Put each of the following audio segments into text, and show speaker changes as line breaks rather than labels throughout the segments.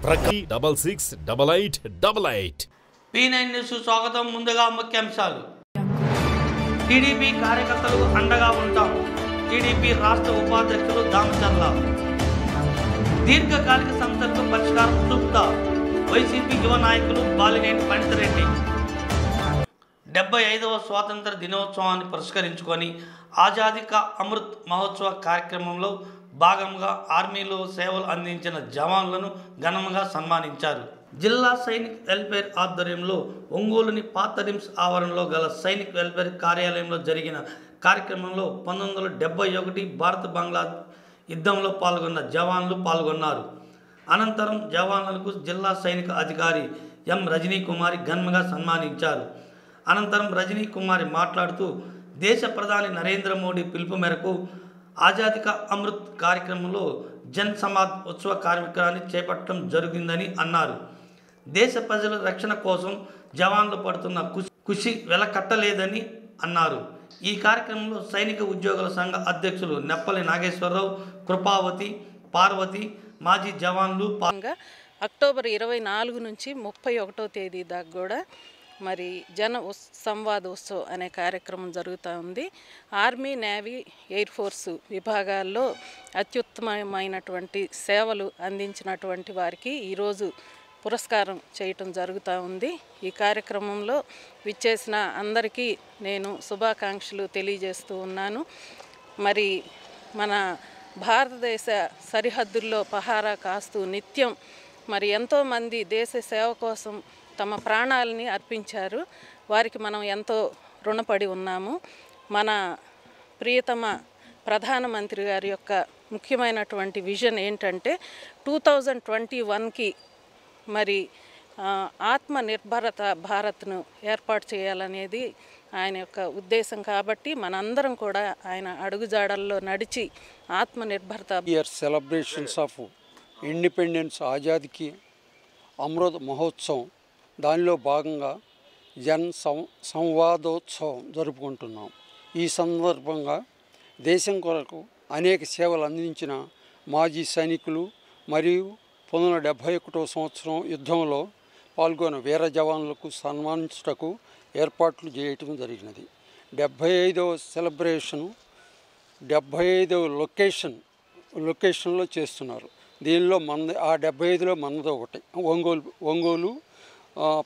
668888.
P9 news స్వాగతం. ముందుగా ముఖ్యాంశాలు. టీడీపీ కార్యకర్తలకు అండగా ఉంటాం. టీడీపీ రాష్ట్ర ఉపాధ్యక్షులు దామచర్ల. దీర్ఘకాలిక సమస్యలకు పరిష్కారం చూపుతా వైసీపీ యువ నాయకులు బాలినేని పండితరెడ్డి. 75వ స్వాతంత్ర దినోత్సవాన్ని పురస్కరించుకొని ఆజాదీ కా అమృత్ మహోత్సవ కార్యక్రమంలో భాగంగా ఆర్మీలో సేవలు అందించిన జవాన్లను ఘనంగా సన్మానించారు. జిల్లా సైనిక్ వెల్ఫేర్ ఆధ్వర్యంలో ఒంగోలుని పాత రిమ్స్ ఆవరణలో గల సైనిక్ వెల్ఫేర్ కార్యాలయంలో జరిగిన కార్యక్రమంలో 1971 భారత బంగ్లా యుద్ధంలో పాల్గొన్న జవాన్లు పాల్గొన్నారు. అనంతరం జవాన్లకు జిల్లా సైనిక అధికారి ఎం రజనీ కుమారి ఘనంగా సన్మానించారు. అనంతరం రజనీ కుమారి మాట్లాడుతూ దేశ ప్రధాని నరేంద్ర మోడీ పిలుపు మేరకు ఆజాదీ కా అమృత్ కార్యక్రమంలో జన్ సమాధ్ ఉత్సవ కార్యక్రమాన్ని చేపట్టడం జరిగిందని అన్నారు. దేశ ప్రజల రక్షణ కోసం జవాన్లు పడుతున్న కృషి వెలకట్టలేదని అన్నారు. ఈ కార్యక్రమంలో సైనిక ఉద్యోగుల సంఘ అధ్యక్షులు నెప్పలి నాగేశ్వరరావు, కృపావతి, పార్వతి, మాజీ జవాన్లు
అక్టోబర్ 24 నుంచి 31వ తేదీ దాకా కూడా మరి సంవాద ఉత్సవ్ అనే కార్యక్రమం జరుగుతూ ఉంది. ఆర్మీ, నేవీ, ఎయిర్ ఫోర్సు విభాగాల్లో అత్యుత్తమమైనటువంటి సేవలు అందించినటువంటి వారికి ఈరోజు పురస్కారం చేయటం జరుగుతూ ఉంది. ఈ కార్యక్రమంలో విచ్చేసిన అందరికీ నేను శుభాకాంక్షలు తెలియజేస్తూ ఉన్నాను. మరి మన భారతదేశ సరిహద్దుల్లో పహారా కాస్తూ నిత్యం మరి ఎంతోమంది దేశ సేవ కోసం తమ ప్రాణాలని అర్పించారు. వారికి మనం ఎంతో రుణపడి ఉన్నాము. మన ప్రియతమ ప్రధానమంత్రి గారి యొక్క ముఖ్యమైనటువంటి విజన్ ఏంటంటే 2021కి మరి ఆత్మనిర్భరత భారత్ను ఏర్పాటు చేయాలనేది ఆయన యొక్క ఉద్దేశం. కాబట్టి మనందరం కూడా ఆయన అడుగుజాడల్లో నడిచి ఆత్మనిర్భరత
సెలబ్రేషన్స్ ఆఫ్ ఇండిపెండెన్స్ ఆజాదీకి అమృత్ మహోత్సవం దానిలో భాగంగా సంవాదోత్సవం జరుపుకుంటున్నాం. ఈ సందర్భంగా దేశం కొరకు అనేక సేవలు అందించిన మాజీ సైనికులు మరియు 1971వ సంవత్సరం యుద్ధంలో పాల్గొన్న వీర జవాన్లకు సన్మానించుటకు ఏర్పాట్లు చేయటం జరిగినది. 75వ సెలబ్రేషను 75వ లొకేషన్లో చేస్తున్నారు. దీనిలో ఆ 75లో మనది ఒకటి ఒంగోలు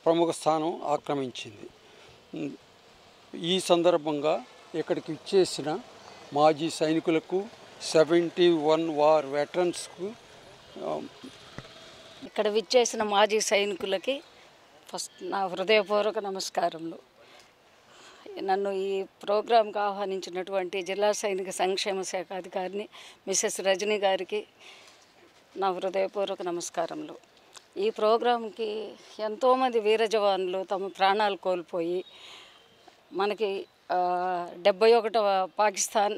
ప్రముఖ స్థానం ఆక్రమించింది. ఈ సందర్భంగా ఇక్కడికి ఇచ్చేసిన మాజీ సైనికులకు 71 వార్ వెటరన్స్కు
ఇక్కడ విచ్చేసిన మాజీ సైనికులకి ఫస్ట్ నా హృదయపూర్వక నమస్కారములు. నన్ను ఈ ప్రోగ్రాంకి ఆహ్వానించినటువంటి జిల్లా సైనిక సంక్షేమ శాఖ అధికారిని మిసెస్ రజనీ గారికి నా హృదయపూర్వక నమస్కారములు. ఈ ప్రోగ్రాంకి ఎంతోమంది వీర జవాన్లు తమ ప్రాణాలు కోల్పోయి మనకి 71వ పాకిస్తాన్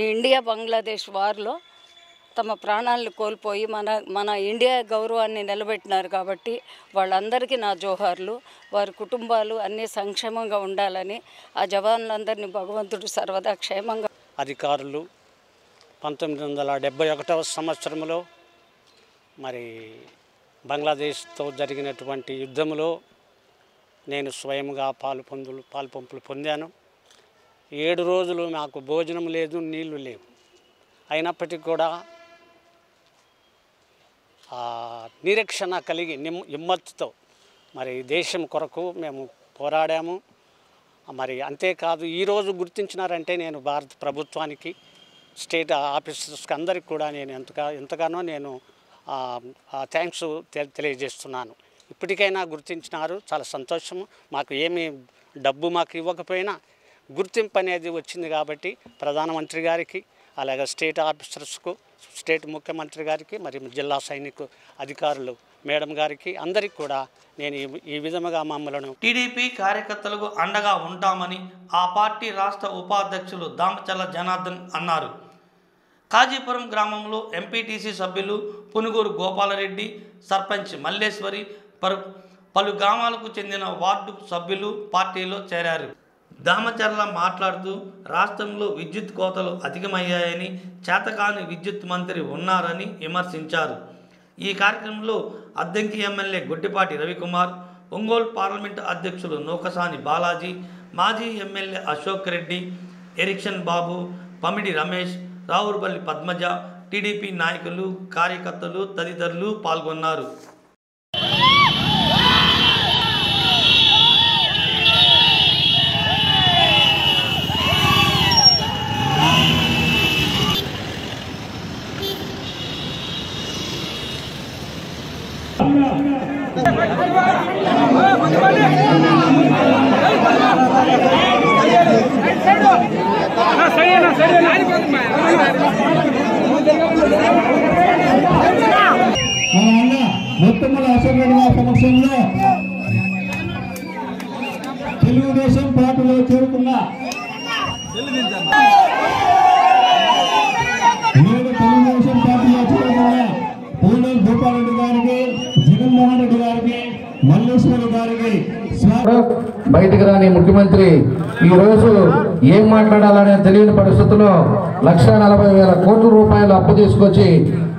ఇండియా బంగ్లాదేశ్ వార్లో తమ ప్రాణాలను కోల్పోయి మన ఇండియా గౌరవాన్ని నిలబెట్టినారు. కాబట్టి వాళ్ళందరికీ నా జోహార్లు. వారి కుటుంబాలు అన్నీ సంక్షేమంగా ఉండాలని ఆ జవాన్లందరినీ భగవంతుడు సర్వదా క్షేమంగా.
అధికారులు 1971వ సంవత్సరంలో మరి బంగ్లాదేశ్తో జరిగినటువంటి యుద్ధంలో నేను స్వయంగా పాలుపంపులు పొందాను. 7 రోజులు నాకు భోజనం లేదు, నీళ్లు లేవు. అయినప్పటికీ కూడా నిరీక్షణ కలిగి హిమ్మత్తుతో మరి దేశం కొరకు మేము పోరాడాము. మరి అంతేకాదు ఈరోజు గుర్తించినారంటే నేను భారత ప్రభుత్వానికి, స్టేట్ ఆఫీసర్స్కి అందరికి కూడా నేను ఎంతగానో నేను థ్యాంక్స్ తెలియజేస్తున్నాను. ఇప్పటికైనా గుర్తించినారు, చాలా సంతోషము. మాకు ఏమీ డబ్బు మాకు ఇవ్వకపోయినా గుర్తింపు అనేది వచ్చింది కాబట్టి ప్రధానమంత్రి గారికి, అలాగే స్టేట్ ఆఫీసర్స్కు, స్టేట్ ముఖ్యమంత్రి గారికి, మరి జిల్లా సైనిక అధికారులు మేడం గారికి అందరికీ కూడా నేను ఈ విధముగా మమ్మలను
టీడీపీ కార్యకర్తలకు అండగా ఉంటామని ఆ పార్టీ రాష్ట్ర ఉపాధ్యక్షులు దామచర్ల జనార్దన్ అన్నారు. కాజీపురం గ్రామంలో ఎంపీటీసీ సభ్యులు పునుగూరు గోపాలరెడ్డి, సర్పంచ్ మల్లేశ్వరి, పలు గ్రామాలకు చెందిన వార్డు సభ్యులు పార్టీలో చేరారు. దామచర్ల మాట్లాడుతూ రాష్ట్రంలో విద్యుత్ కోతలు అధికమయ్యాయని, చేతకాని విద్యుత్ మంత్రి ఉన్నారని విమర్శించారు. ఈ కార్యక్రమంలో అద్దంకి ఎమ్మెల్యే గొడ్డిపాటి రవికుమార్, ఒంగోలు పార్లమెంటు అధ్యక్షులు నూకసాని బాలాజీ, మాజీ ఎమ్మెల్యే అశోక్ రెడ్డి, ఎరిక్షన్ బాబు, పమిడి రమేష్, రావులపల్లి పద్మజ, టీడీపీ నాయకులు, కార్యకర్తలు తదితరులు పాల్గొన్నారు.
మొత్తముల అశోక్ రెడ్డి గారి సమక్షంలో తెలుగుదేశం పార్టీలో చేరుకున్న తెలుగుదేశం పార్టీలో చేరుకున్న పూనల్ గోపాలరెడ్డి గారికి, జగన్మోహన్ రెడ్డి గారికి, మల్లేశ్వరి గారికి
బయటికి రాని ముఖ్యమంత్రి ఈ రోజు ఏం మాట్లాడాలనే తెలియని పరిస్థితుల్లో 1,40,000 కోట్ల రూపాయలు అప్పు తీసుకొచ్చి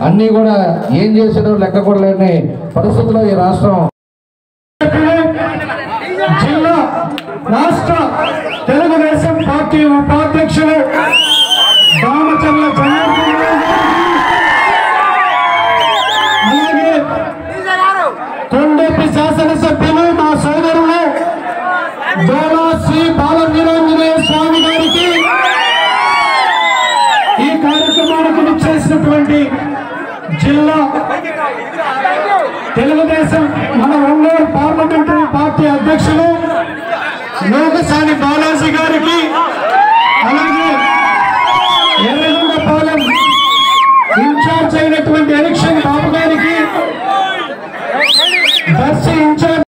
అన్ని కూడా ఏం చేసినో లెక్క కూడా లేని పరిస్థితుల్లో ఈ రాష్ట్రం
జిల్లా రాష్ట్ర తెలుగుదేశం పార్టీ ఉపాధ్యక్షులు దామచర్ల జనార్దన్, అలాగే కొండపి శాసనసభ్యులు మా సోదరులు దోలా శ్రీ బాలవీరాంజనేయ స్వామి గారికి, ఈ కార్యక్రమానికి విచ్చేసినటువంటి జిల్లా తెలుగుదేశం మన ఒంగోలు పార్లమెంటరీ పార్టీ అధ్యక్షులు నూకసాని బాలాజీ గారికి, అలాగే ఎర్రగొండపాలెం ఇన్ఛార్జ్ అయినటువంటి ఎరిక్షన్ బాబు గారికి, దర్శి ఇన్ఛార్జ్.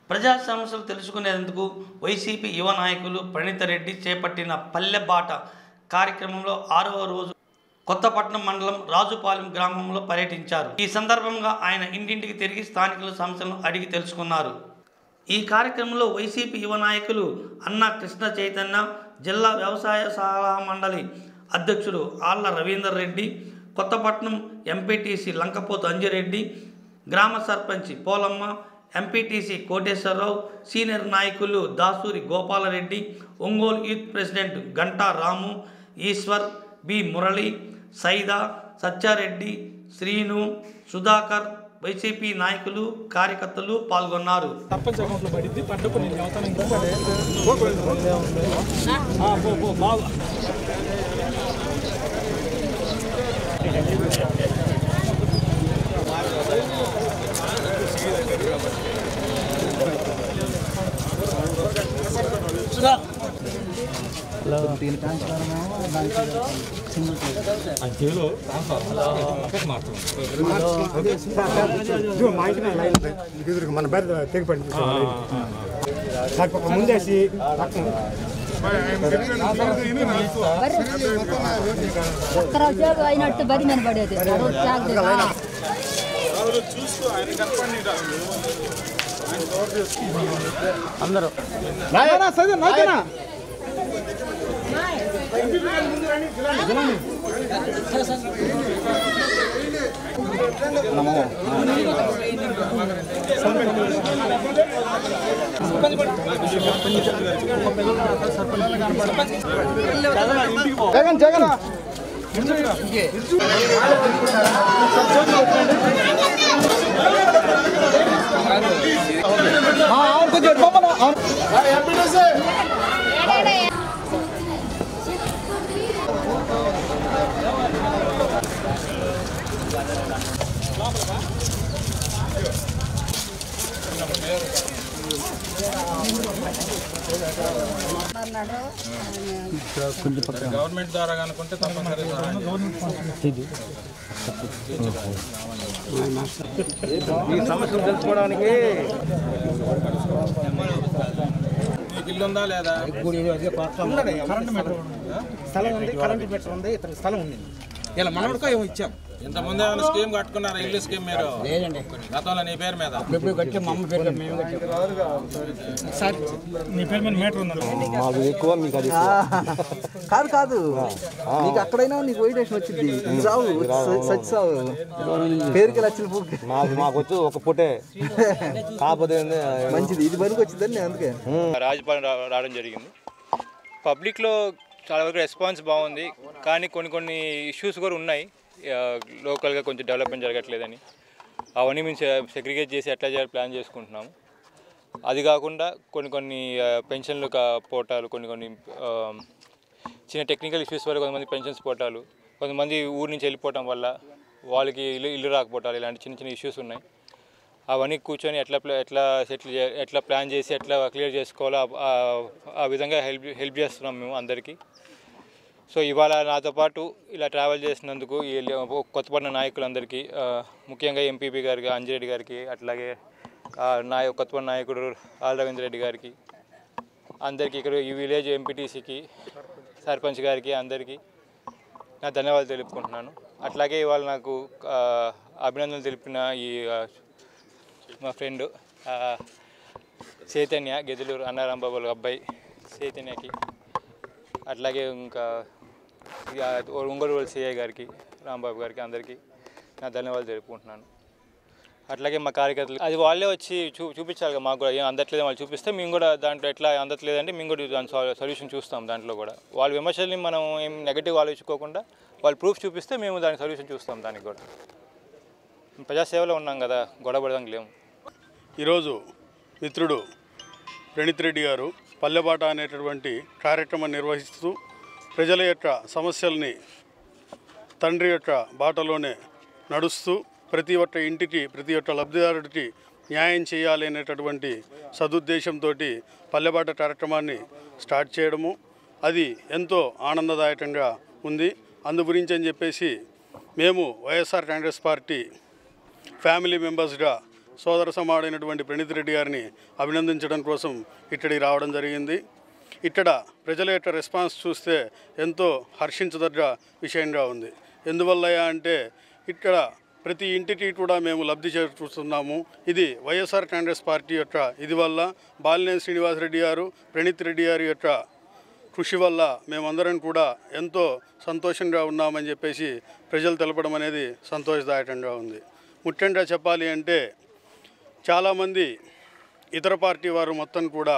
ప్రజా సమస్యలు తెలుసుకునేందుకు వైసీపీ యువ నాయకులు ప్రణీతరెడ్డి చేపట్టిన పల్లె బాట కార్యక్రమంలో 6వ రోజు కొత్తపట్నం మండలం రాజుపాలెం గ్రామంలో పర్యటించారు. ఈ సందర్భంగా ఆయన ఇంటింటికి తిరిగి స్థానికుల సమస్యలను అడిగి తెలుసుకున్నారు. ఈ కార్యక్రమంలో వైసీపీ యువ నాయకులు అన్నా కృష్ణ చైతన్య, జిల్లా వ్యవసాయ సలహా మండలి అధ్యక్షుడు ఆళ్ల రవీందర్ రెడ్డి, కొత్తపట్నం ఎంపీటీసీ లంకపోతు అంజిరెడ్డి, గ్రామ సర్పంచ్ పోలమ్మ, ఎంపీటీసీ కోటేశ్వరరావు, సీనియర్ నాయకులు దాసూరి గోపాలరెడ్డి, ఒంగోలు యూత్ ప్రెసిడెంట్ గంటా రాము, ఈశ్వర్, బి మురళి, సైదా, సత్యారెడ్డి, శ్రీను, సుధాకర్, వైసీపీ నాయకులు, కార్యకర్తలు పాల్గొన్నారు.
మన బయట తెగిపడి ముందేసి
అయినట్టు బరి మీద పడేది
అందరూ జగన్ జగన్
గవర్నమెంట్ ద్వారా అనుకుంటే
ఈ సమస్యలు తెలుసుకోవడానికి
ఇల్లు ఉందా లేదా?
కరెంట్ మీటర్ స్థలం ఉంది, కరెంట్ మీటర్ ఉంది, ఇతనికి స్థలం ఉంది. ఇలా మనోడికో ఏమో ఇచ్చాం.
ఇంతకుముందు ఏమైనా స్కీమ్ కట్టుకున్నారా? ఇల్లు స్కీమ్ మీరు గతంలో నీ పేరు మీద?
మాకు ఎక్కువ మీకు అది కాదు కాదు నీకు అక్కడైనా నీకు వైటేషన్ వచ్చింది చావు సచ్చావు పేరుకి లక్షల పూర్తి మాకు వచ్చి ఒక పుట్టే కాకపోతే మంచిది ఇది పనికి వచ్చిందని అందుకే
రాజపాలెం రావడం జరిగింది. పబ్లిక్లో చాలా వరకు రెస్పాన్స్ బాగుంది, కానీ కొన్ని ఇష్యూస్ కూడా ఉన్నాయి. లోకల్గా కొంచెం డెవలప్మెంట్ జరగట్లేదని అవన్నీ మేము సెగ్రిగేట్ చేసి ఎట్లా చేయాలి ప్లాన్ చేసుకుంటున్నాము. అది కాకుండా కొన్ని పెన్షన్లు పోటాలు, కొన్ని చిన్న టెక్నికల్ ఇష్యూస్ వల్ల కొంతమంది పెన్షన్స్ పోటాలు, కొంతమంది ఊరి నుంచి వెళ్ళిపోవటం వల్ల వాళ్ళకి ఇల్లు రాకపోవటాలు, ఇలాంటి చిన్న ఇష్యూస్ ఉన్నాయి. అవన్నీ కూర్చొని ఎట్లా ప్లాన్ చేసి ఎట్లా క్లియర్ చేసుకోవాలో ఆ విధంగా హెల్ప్ చేస్తున్నాం మేము అందరికీ. సో ఇవాళ నాతో పాటు ఇలా ట్రావెల్ చేసినందుకు ఈ కొత్తపడిన నాయకులందరికీ, ముఖ్యంగా ఎంపీపీ గారికి అంజిరెడ్డి గారికి, అట్లాగే కొత్తపడిన నాయకుడు ఆల్ రవీంద్ర రెడ్డి గారికి, అందరికీ ఇక్కడ ఈ విలేజ్ ఎంపీటీసీకి, సర్పంచ్ గారికి అందరికీ నా ధన్యవాదాలు తెలుపుకుంటున్నాను. అట్లాగే ఇవాళ నాకు అభినందనలు తెలిపిన ఈ మా ఫ్రెండ్ చైతన్య, గెదలూరు అన్నారాంబాబు అబ్బాయి చైతన్యకి, అట్లాగే ఇంకా ఒంగోలు సిఐ గారికి, రాంబాబు గారికి అందరికీ నా ధన్యవాదాలు తెలుపుకుంటున్నాను. అట్లాగే మా కార్యకర్తలు అది వాళ్ళే వచ్చి చూపించాలి కదా, మాకు కూడా ఏం అందట్లేదు వాళ్ళు చూపిస్తే మేము కూడా దాంట్లో ఎట్లా అందట్లేదంటే మేము కూడా దాని సొల్యూషన్ చూస్తాం. దాంట్లో కూడా వాళ్ళ విమర్శల్ని మనం ఏం నెగటివ్ ఆలోచించుకోకుండా వాళ్ళు ప్రూఫ్ చూపిస్తే మేము దానికి సొల్యూషన్ చూస్తాం. దానికి కూడా ప్రజాసేవలో ఉన్నాం కదా, గొడవపడడానికి లేము.
ఈరోజు మిత్రుడు ప్రణీత్ రెడ్డి గారు పల్లెబాట అనేటటువంటి కార్యక్రమం నిర్వహిస్తూ ప్రజల యొక్క సమస్యల్ని తండ్రి యొక్క బాటలోనే నడుస్తూ ప్రతి ఒక్క ఇంటికి, ప్రతి ఒక్క లబ్ధిదారుడికి న్యాయం చేయాలి అనేటటువంటి సదుద్దేశంతో పల్లెబాట కార్యక్రమాన్ని స్టార్ట్ చేయడము అది ఎంతో ఆనందదాయకంగా ఉంది. అందు గురించి అని చెప్పేసి మేము వైఎస్ఆర్ కాంగ్రెస్ పార్టీ ఫ్యామిలీ మెంబర్స్గా సోదర సమాడైనటువంటి ప్రణీత్ రెడ్డి గారిని అభినందించడం కోసం ఇక్కడికి రావడం జరిగింది. ఇక్కడ ప్రజల యొక్క రెస్పాన్స్ చూస్తే ఎంతో హర్షించదగ్గ విషయంగా ఉంది. ఎందువల్ల అంటే ఇక్కడ ప్రతి ఇంటికి కూడా మేము లబ్ధి చేకూరుస్తున్నాము. ఇది వైఎస్ఆర్ కాంగ్రెస్ పార్టీ యొక్క ఇది వల్ల బాలినేని శ్రీనివాసరెడ్డి గారు, ప్రణీత్ రెడ్డి గారి యొక్క కృషి వల్ల మేమందరం కూడా ఎంతో సంతోషంగా ఉన్నామని చెప్పేసి ప్రజలు తెలపడం అనేది సంతోషదాయకంగా ఉంది. ముఖ్యంగా చెప్పాలి అంటే చాలామంది ఇతర పార్టీ వారు మొత్తం కూడా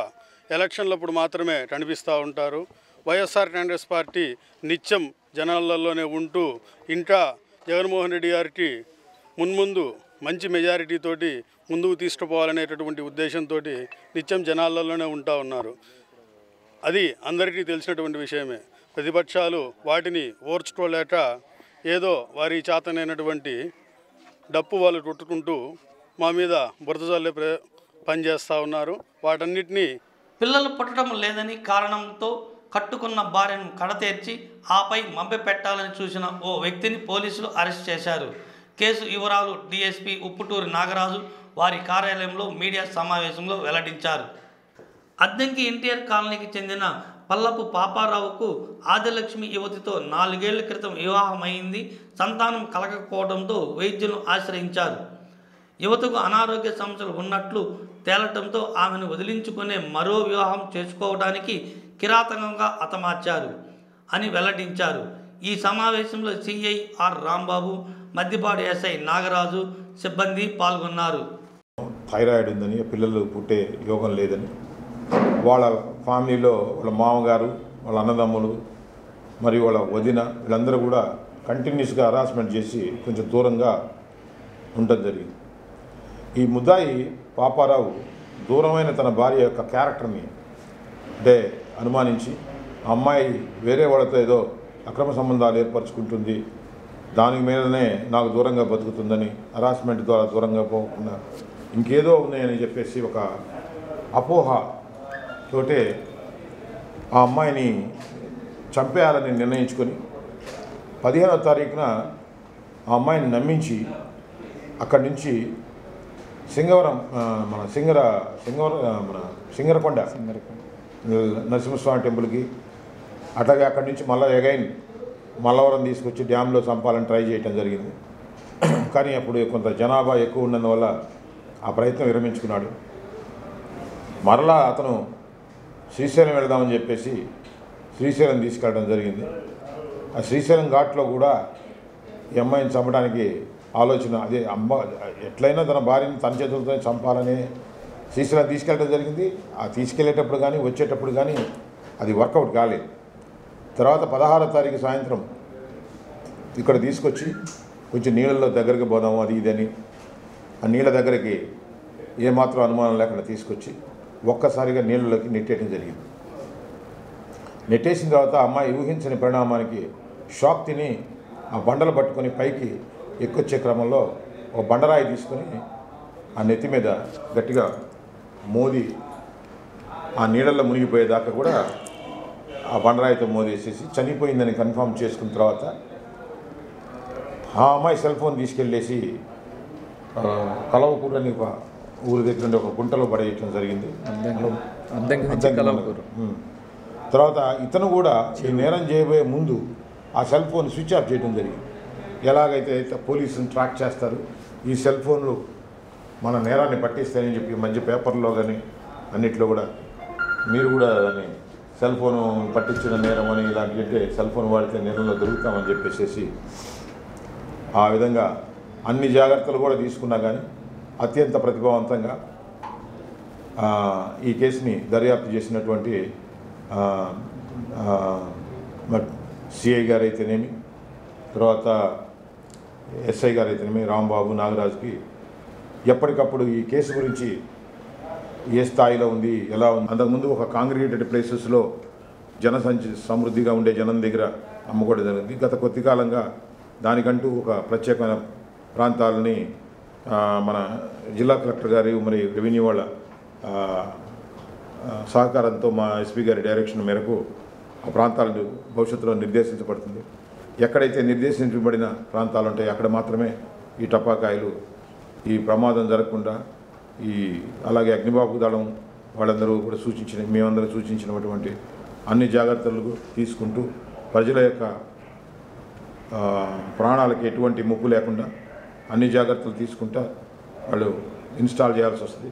ఎలక్షన్లప్పుడు మాత్రమే కనిపిస్తూ ఉంటారు. వైఎస్ఆర్ కాంగ్రెస్ పార్టీ నిత్యం జనాలలోనే ఉంటూ ఇంకా జగన్మోహన్ రెడ్డి గారికి మున్ముందు మంచి మెజారిటీతోటి ముందుకు తీసుకుపోవాలనేటటువంటి ఉద్దేశంతో నిత్యం జనాలలోనే ఉంటా ఉన్నారు. అది అందరికీ తెలిసినటువంటి విషయమే. ప్రతిపక్షాలు వాటిని ఓర్చుకోలేక ఏదో వారి చేతనైనటువంటి డప్పు వాళ్ళు కొట్టుకుంటూ మా మీద బురద జల్లే పనిచేస్తూ ఉన్నారు. వాటన్నిటినీ
పిల్లలు పుట్టడం లేదని కారణంతో కట్టుకున్న భార్యను కడతేర్చి ఆపై మభ్యపెట్టాలని చూసిన ఓ వ్యక్తిని పోలీసులు అరెస్ట్ చేశారు. కేసు వివరాలు డీఎస్పీ ఉప్పుటూరి నాగరాజు వారి కార్యాలయంలో మీడియా సమావేశంలో వెల్లడించారు. అద్దంకి ఎన్టీఆర్ కాలనీకి చెందిన పల్లపు పాపారావుకు ఆదిలక్ష్మి యువతితో 4 ఏళ్ల క్రితం వివాహమైంది. సంతానం కలగకపోవడంతో వైద్యులను ఆశ్రయించారు. యువతకు అనారోగ్య సమస్యలు ఉన్నట్లు తేలటంతో ఆమెను వదిలించుకునే మరో వివాహం చేసుకోవడానికి కిరాతకంగా హతమార్చారు అని వెల్లడించారు. ఈ సమావేశంలో CI are Rambabu, Maddipadu SI Nagaraju సిబ్బంది పాల్గొన్నారు.
థైరాయిడ్ ఉందని, పిల్లలు పుట్టే యోగం లేదని వాళ్ళ ఫ్యామిలీలో వాళ్ళ మామగారు, వాళ్ళ అన్నదమ్ములు మరియు వాళ్ళ వదిన వీళ్ళందరూ కూడా కంటిన్యూస్గా హరాస్మెంట్ చేసి కొంచెం దూరంగా ఉండడం జరిగింది. ఈ ముద్దాయి పాపారావు దూరమైన తన భార్య యొక్క క్యారెక్టర్ని అనుమానించి ఆ అమ్మాయి వేరే వాళ్ళతో ఏదో అక్రమ సంబంధాలు ఏర్పరచుకుంటుంది, దాని మీదనే నాకు దూరంగా బతుకుతుందని, హరాస్మెంట్ ద్వారా దూరంగా పోకుండా ఇంకేదో ఉన్నాయని చెప్పేసి ఒక అపోహతోటే ఆ అమ్మాయిని చంపేయాలని నిర్ణయించుకొని 15వ తారీఖున ఆ అమ్మాయిని నమ్మించి అక్కడి నుంచి సింగరకొండ నరసింహస్వామి టెంపుల్కి, అట్లాగే అక్కడి నుంచి మళ్ళీ అగైన్ మల్లవరం తీసుకొచ్చి డ్యాంలో చంపాలని ట్రై చేయడం జరిగింది. కానీ అప్పుడు కొంత జనాభా ఎక్కువ ఉన్నందువల్ల ఆ ప్రయత్నం విరమించుకున్నాడు. మరలా అతను శ్రీశైలం వెళదామని చెప్పేసి శ్రీశైలం తీసుకెళ్ళడం జరిగింది. ఆ శ్రీశైలం ఘాట్లో కూడా ఈ అమ్మాయిని చంపడానికి ఆలోచన, అదే ఎట్లయినా తన భార్యని తన చేతులతో చంపాలని శ్రీశైలం తీసుకెళ్ళడం జరిగింది. ఆ తీసుకెళ్ళేటప్పుడు కానీ వచ్చేటప్పుడు కానీ అది వర్కౌట్ కాలేదు. తర్వాత 16వ తారీఖు సాయంత్రం ఇక్కడ తీసుకొచ్చి కొంచెం నీళ్ళల్లో దగ్గరికి పోదాము అది ఇదని, ఆ నీళ్ళ దగ్గరికి ఏమాత్రం అనుమానం లేకుండా తీసుకొచ్చి ఒక్కసారిగా నీళ్ళలోకి నెట్టేయడం జరిగింది. నెట్టేసిన తర్వాత అమ్మాయి ఊహించని పరిణామానికి షాక్ తిని ఆ బండలు పట్టుకొని పైకి ఎక్కొచ్చే క్రమంలో ఒక బండరాయి తీసుకొని ఆ నెత్తి మీద గట్టిగా మోది ఆ నీళ్ళల్లో మునిగిపోయేదాకా కూడా ఆ బండరాయితో మోదేసేసి చనిపోయిందని కన్ఫర్మ్ చేసుకున్న తర్వాత ఆ అమ్మాయి సెల్ ఫోన్ తీసుకెళ్ళేసి కలవకూడని ఒక ఊరి దగ్గర నుండి ఒక గుంటలో పడేయటం జరిగింది. తర్వాత ఇతను కూడా ఈ నేరం చేయబోయే ముందు ఆ సెల్ ఫోన్ స్విచ్ ఆఫ్ చేయడం జరిగింది. ఎలాగైతే పోలీసుని ట్రాక్ చేస్తారు, ఈ సెల్ ఫోన్లు మన నేరాన్ని పట్టిస్తాయని చెప్పి మధ్య పేపర్లో కానీ అన్నిట్లో కూడా మీరు కూడా దాన్ని సెల్ ఫోను పట్టించిన నేరం అని ఇలాంటి అంటే సెల్ ఫోన్ వాడితే నేరంలో దొరుకుతామని చెప్పేసి ఆ విధంగా అన్ని జాగ్రత్తలు కూడా తీసుకున్నా కానీ అత్యంత ప్రతిభావంతంగా ఈ కేసుని దర్యాప్తు చేసినటువంటి సిఐ గారు అయితేనేమి, తర్వాత ఎస్ఐ గారు అయితేనేమి రాంబాబు నాగరాజుకి ఎప్పటికప్పుడు ఈ కేసు గురించి ఏ స్థాయిలో ఉంది, ఎలా ఉంది, అంతకుముందు ఒక కాంగ్రీటెడ్ ప్లేసెస్లో సమృద్ధిగా ఉండే జనం దగ్గర అమ్ముకోవడం జరిగింది. గత కొద్ది కాలంగా దానికంటూ ఒక ప్రత్యేకమైన ప్రాంతాలని మన జిల్లా కలెక్టర్ గారి మరి రెవెన్యూ వాళ్ళ సహకారంతో మా ఎస్పీ గారి డైరెక్షన్ మేరకు ఆ ప్రాంతాలను భవిష్యత్తులో నిర్దేశించబడుతుంది. ఎక్కడైతే నిర్దేశించబడిన ప్రాంతాలు ఉంటాయో అక్కడ మాత్రమే ఈ టపాకాయలు ఈ ప్రమాదం జరగకుండా అలాగే అగ్నిబాబు దళం వాళ్ళందరూ కూడా మేమందరూ సూచించినటువంటి అన్ని జాగ్రత్తలు తీసుకుంటూ ప్రజల యొక్క ప్రాణాలకి ఎటువంటి ముప్పు లేకుండా అన్ని జాగ్రత్తలు తీసుకుంటా వాళ్ళు ఇన్స్టాల్ చేయాల్సి వస్తుంది.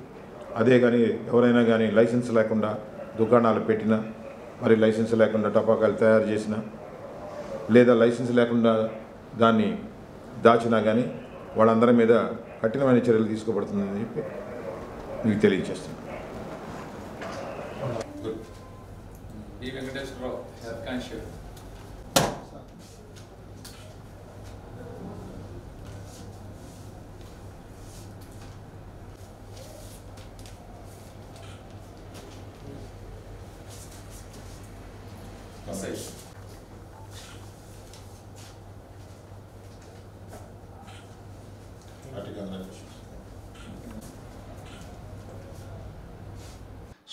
అదే కానీ ఎవరైనా కానీ లైసెన్స్ లేకుండా దుకాణాలు పెట్టినా, మరి లైసెన్స్ లేకుండా టపాకాయలు తయారు చేసినా, లేదా లైసెన్స్ లేకుండా దాన్ని దాచినా కానీ వాళ్ళందరి మీద కఠినమైన చర్యలు తీసుకోబడుతుందని చెప్పి మీకు తెలియజేస్తున్నాను.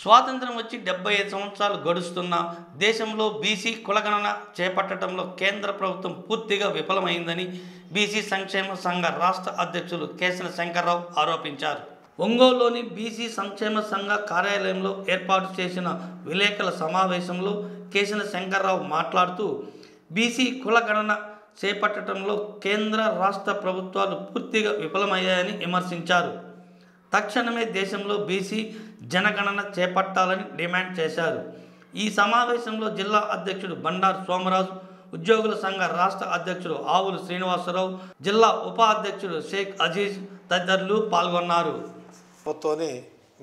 స్వాతంత్రం వచ్చి 75 సంవత్సరాలు గడుస్తున్న దేశంలో బీసీ కులగణన చేపట్టడంలో కేంద్ర ప్రభుత్వం పూర్తిగా విఫలమైందని బీసీ సంక్షేమ సంఘ రాష్ట్ర అధ్యక్షులు కేశన శంకర్రావు ఆరోపించారు. ఒంగోలులోని బీసీ సంక్షేమ సంఘ కార్యాలయంలో ఏర్పాటు చేసిన విలేకరుల సమావేశంలో కేశన శంకర్రావు మాట్లాడుతూ బీసీ కులగణన చేపట్టడంలో కేంద్ర రాష్ట్ర ప్రభుత్వాలు పూర్తిగా విఫలమయ్యాయని విమర్శించారు. తక్షణమే దేశంలో బీసీ జనగణన చేపట్టాలని డిమాండ్ చేశారు. ఈ సమావేశంలో జిల్లా అధ్యక్షుడు బండారు సోమరాజు, ఉద్యోగుల సంఘ రాష్ట్ర అధ్యక్షుడు ఆవులు శ్రీనివాసరావు, జిల్లా ఉపాధ్యక్షుడు షేక్ అజీజ్ తదితరులు పాల్గొన్నారు.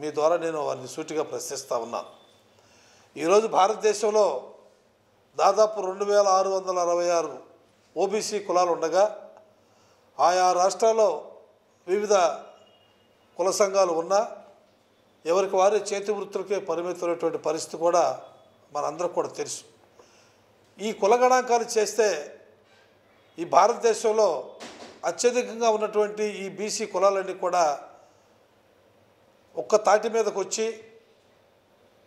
మీ ద్వారా నేను వారిని సూటిగా ప్రశ్నిస్తూ ఉన్నాను. ఈరోజు భారతదేశంలో దాదాపు 2666 ఓబీసీ కులాలు ఉండగా ఆయా రాష్ట్రాల్లో వివిధ కుల సంఘాలు ఉన్నా ఎవరికి వారి చేతి వృత్తులకే పరిమితమైనటువంటి పరిస్థితి కూడా మనందరికి కూడా తెలుసు. ఈ కుల గణాంకాలు చేస్తే ఈ భారతదేశంలో అత్యధికంగా ఉన్నటువంటి ఈ బీసీ కులాలన్నీ కూడా ఒక్క తాటి మీదకి వచ్చి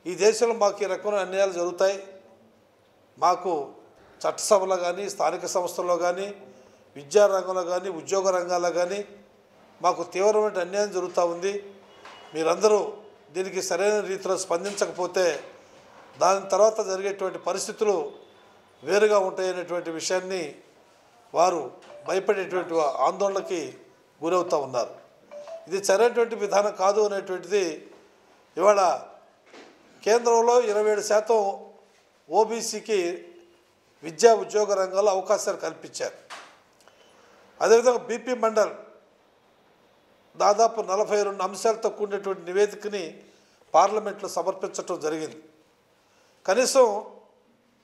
ఈ దేశంలో మాకు ఈ రకమైన అన్యాయాలు జరుగుతాయి, మాకు చట్టసభలో కానీ స్థానిక సంస్థల్లో కానీ విద్యారంగంలో కానీ ఉద్యోగ రంగాల్లో కానీ మాకు తీవ్రమైన అన్యాయం జరుగుతూ ఉంది, మీరందరూ దీనికి సరైన రీతిలో స్పందించకపోతే దాని తర్వాత జరిగేటువంటి పరిస్థితులు వేరుగా ఉంటాయనేటువంటి విషయాన్ని వారు భయపడేటువంటి ఆందోళనకి గురవుతూ ఉన్నారు. ఇది సరైనటువంటి విధానం కాదు అనేటువంటిది ఇవాళ కేంద్రంలో 27% ఓబీసీకి విద్యా ఉద్యోగ రంగాల్లో అవకాశాలు కల్పించారు. అదేవిధంగా బీపీ మండల్ దాదాపు 42 అంశాలతో కూడినటువంటి నివేదికని పార్లమెంట్లో సమర్పించడం జరిగింది. కనీసం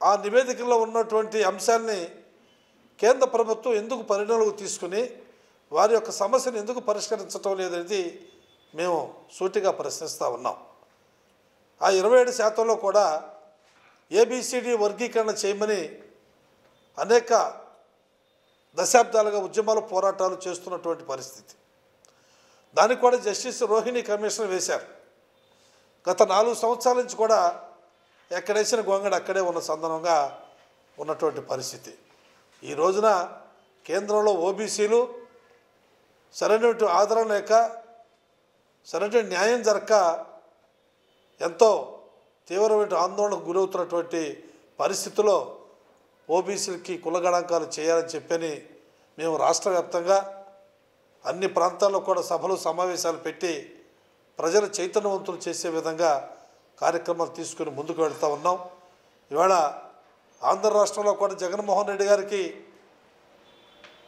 ఆ నివేదికలో ఉన్నటువంటి అంశాన్ని కేంద్ర ప్రభుత్వం ఎందుకు పరిగణలోకి తీసుకుని వారి యొక్క సమస్యను ఎందుకు పరిష్కరించడం లేదనేది మేము సూటిగా ప్రశ్నిస్తూ ఉన్నాం. ఆ 27%లో కూడా ఏబిసిడి వర్గీకరణ చేయమని అనేక దశాబ్దాలుగా ఉద్యమాలు పోరాటాలు చేస్తున్నటువంటి పరిస్థితి. దానికి కూడా జస్టిస్ రోహిణి కమిషన్ వేశారు. గత 4 సంవత్సరాల నుంచి కూడా ఎక్కడేసిన గొంగడి అక్కడే ఉన్న సందర్భంగా ఉన్నటువంటి పరిస్థితి. ఈ రోజున కేంద్రంలో ఓబీసీలు సరైనటువంటి ఆదరణ లేక సరైనటువంటి న్యాయం జరగక ఎంతో తీవ్రమైన ఆందోళనకు గురవుతున్నటువంటి పరిస్థితుల్లో ఓబీసీలకి కులగణాంకాలు చేయాలని చెప్పని మేము రాష్ట్ర వ్యాప్తంగా అన్ని ప్రాంతాల్లో కూడా సభలు సమావేశాలు పెట్టి ప్రజలు చైతన్యవంతులు చేసే విధంగా కార్యక్రమాలు తీసుకుని ముందుకు వెళ్తూ ఉన్నాం. ఇవాళ ఆంధ్ర రాష్ట్రంలో కూడా జగన్మోహన్ రెడ్డి గారికి